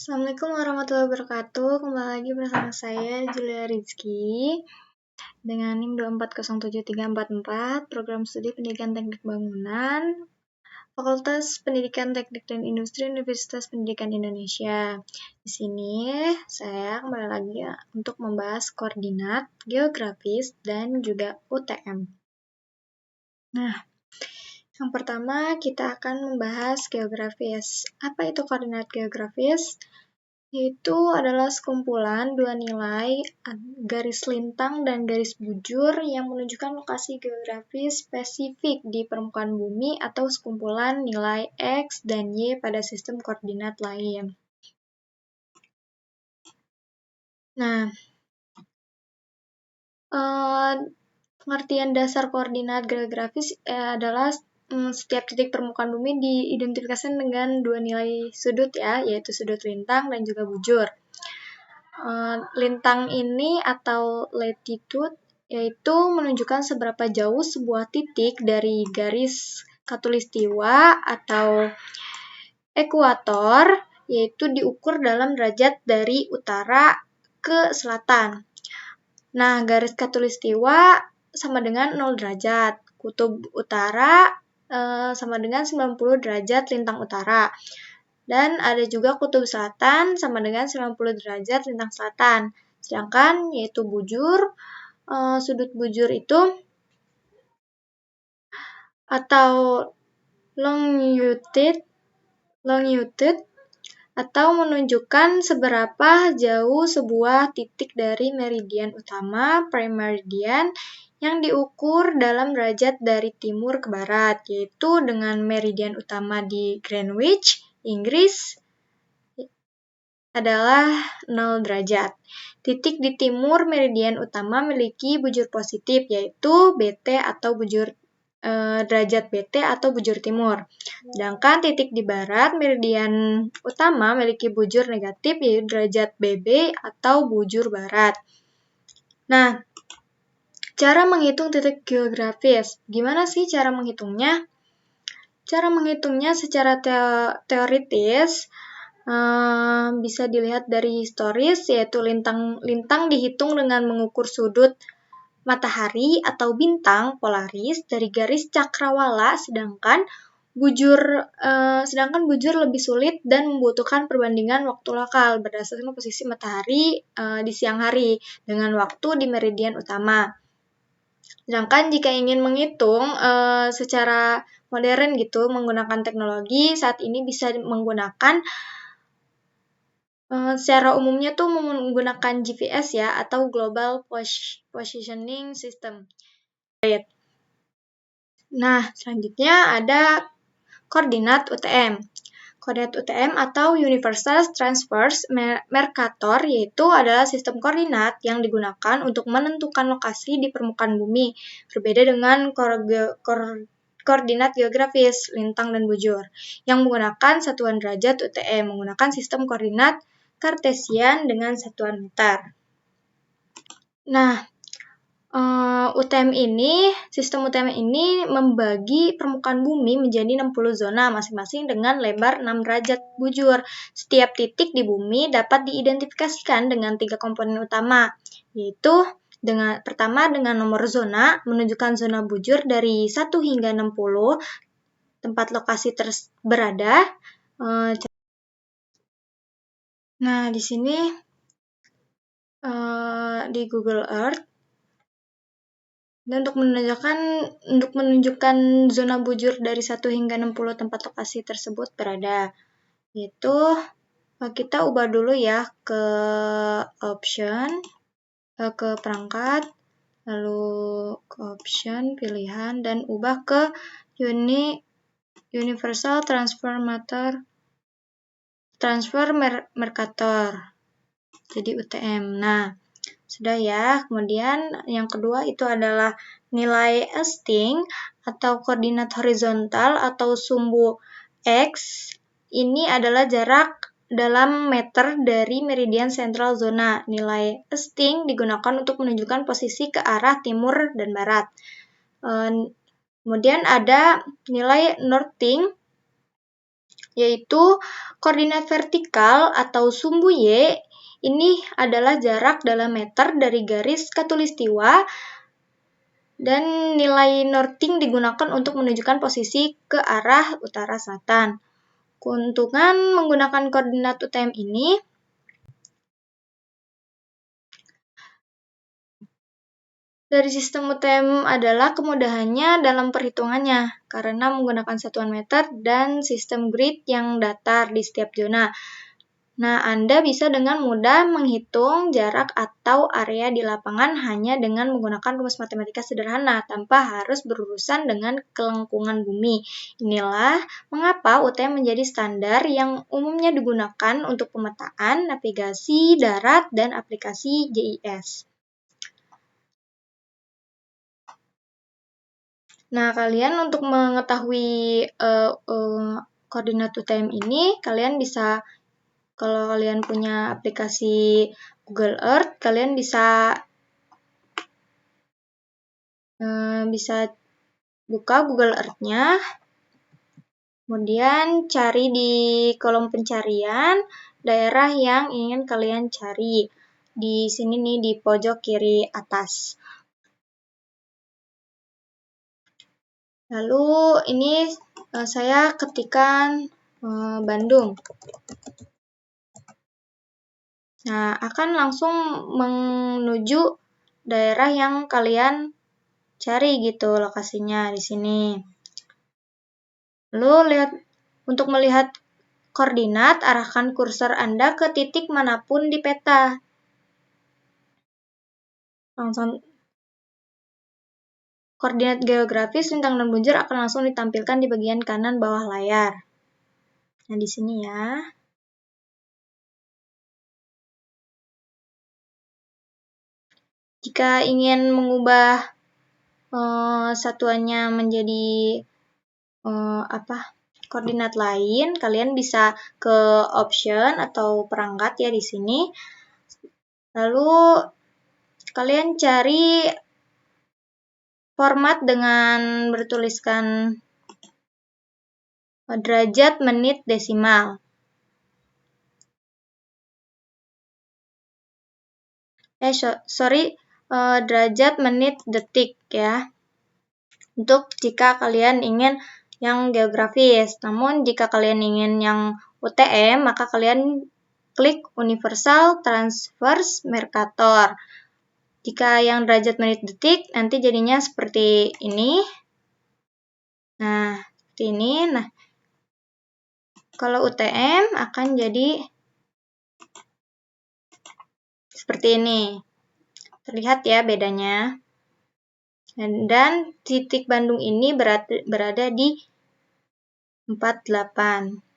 Assalamualaikum warahmatullahi wabarakatuh. Kembali lagi bersama saya Julia Rizky dengan NIM 2407344, Program Studi Pendidikan Teknik Bangunan, Fakultas Pendidikan Teknik dan Industri Universitas Pendidikan Indonesia. Di sini saya kembali lagi untuk membahas koordinat, geografis, dan juga UTM. Nah, yang pertama kita akan membahas geografis. Apa itu koordinat geografis? Yaitu adalah sekumpulan dua nilai garis lintang dan garis bujur yang menunjukkan lokasi geografis spesifik di permukaan bumi atau sekumpulan nilai X dan Y pada sistem koordinat lain. Nah, pengertian dasar koordinat geografis adalah setiap titik permukaan bumi diidentifikasikan dengan dua nilai sudut ya, yaitu sudut lintang dan juga bujur. Lintang ini atau latitude yaitu menunjukkan seberapa jauh sebuah titik dari garis khatulistiwa atau ekuator, yaitu diukur dalam derajat dari utara ke selatan. Nah, garis khatulistiwa sama dengan 0 derajat. Kutub utara sama dengan 90 derajat lintang utara. Dan ada juga kutub selatan sama dengan 90 derajat lintang selatan. Sedangkan yaitu bujur, sudut bujur itu atau longitude atau menunjukkan seberapa jauh sebuah titik dari meridian utama, prime meridian, yang diukur dalam derajat dari timur ke barat, yaitu dengan meridian utama di Greenwich, Inggris, adalah 0 derajat. Titik di timur meridian utama memiliki bujur positif, yaitu BT atau bujur derajat BT atau bujur timur. Sedangkan titik di barat meridian utama memiliki bujur negatif, yaitu derajat BB atau bujur barat. Nah, cara menghitung titik geografis. Gimana sih cara menghitungnya? Cara menghitungnya secara teoritis bisa dilihat dari historis, yaitu lintang dihitung dengan mengukur sudut matahari atau bintang polaris dari garis cakrawala, sedangkan bujur lebih sulit dan membutuhkan perbandingan waktu lokal berdasarkan posisi matahari di siang hari dengan waktu di meridian utama. Sedangkan jika ingin menghitung secara modern gitu menggunakan teknologi, saat ini bisa menggunakan secara umumnya tuh menggunakan GPS ya, atau Global Positioning System. Nah, selanjutnya ada koordinat UTM. Koordinat UTM atau Universal Transverse Mercator yaitu adalah sistem koordinat yang digunakan untuk menentukan lokasi di permukaan bumi, berbeda dengan koordinat geografis, lintang dan bujur, yang menggunakan satuan derajat UTM, menggunakan sistem koordinat Kartesian dengan satuan meter. Nah, sistem UTM ini membagi permukaan bumi menjadi 60 zona masing-masing dengan lebar 6 derajat bujur. Setiap titik di bumi dapat diidentifikasikan dengan 3 komponen utama, yaitu pertama dengan nomor zona, menunjukkan zona bujur dari 1 hingga 60 tempat lokasi berada. Nah, di sini di Google Earth, dan untuk menunjukkan zona bujur dari 1 hingga 60 tempat lokasi tersebut berada. Yaitu kita ubah dulu ya ke option, ke perangkat, lalu ke option, pilihan, dan ubah ke Universal Transfer Mercator. Jadi UTM. Nah, sudah ya. Kemudian yang kedua itu adalah nilai Sting atau koordinat horizontal atau sumbu X. Ini adalah jarak dalam meter dari meridian sentral zona. Nilai Sting digunakan untuk menunjukkan posisi ke arah timur dan barat. Kemudian ada nilai Northing yaitu koordinat vertikal atau sumbu Y. Ini adalah jarak dalam meter dari garis khatulistiwa dan nilai northing digunakan untuk menunjukkan posisi ke arah utara selatan. Keuntungan menggunakan koordinat UTM ini dari sistem UTM adalah kemudahannya dalam perhitungannya karena menggunakan satuan meter dan sistem grid yang datar di setiap zona. Nah, Anda bisa dengan mudah menghitung jarak atau area di lapangan hanya dengan menggunakan rumus matematika sederhana tanpa harus berurusan dengan kelengkungan bumi. Inilah mengapa UTM menjadi standar yang umumnya digunakan untuk pemetaan, navigasi darat, dan aplikasi GIS. Nah, kalian untuk mengetahui koordinat UTM ini, kalian bisa, kalau kalian punya aplikasi Google Earth, kalian bisa buka Google Earth-nya, kemudian cari di kolom pencarian daerah yang ingin kalian cari. Di sini nih, di pojok kiri atas. Lalu ini saya ketikkan Bandung. Nah, akan langsung menuju daerah yang kalian cari gitu lokasinya di sini. Lalu untuk melihat koordinat, arahkan kursor Anda ke titik manapun di peta. Koordinat geografis lintang dan buncir akan langsung ditampilkan di bagian kanan bawah layar. Nah, di sini ya. Jika ingin mengubah satuannya menjadi koordinat lain, kalian bisa ke option atau perangkat ya di sini. Lalu kalian cari format dengan bertuliskan derajat, menit, desimal. Derajat, menit, detik ya. Untuk jika kalian ingin yang geografis. Namun jika kalian ingin yang UTM, maka kalian klik Universal Transverse Mercator. Jika yang derajat, menit, detik, nanti jadinya seperti ini. Nah, seperti ini. Nah, kalau UTM akan jadi seperti ini. Terlihat ya bedanya. Dan titik Bandung ini berada di 48.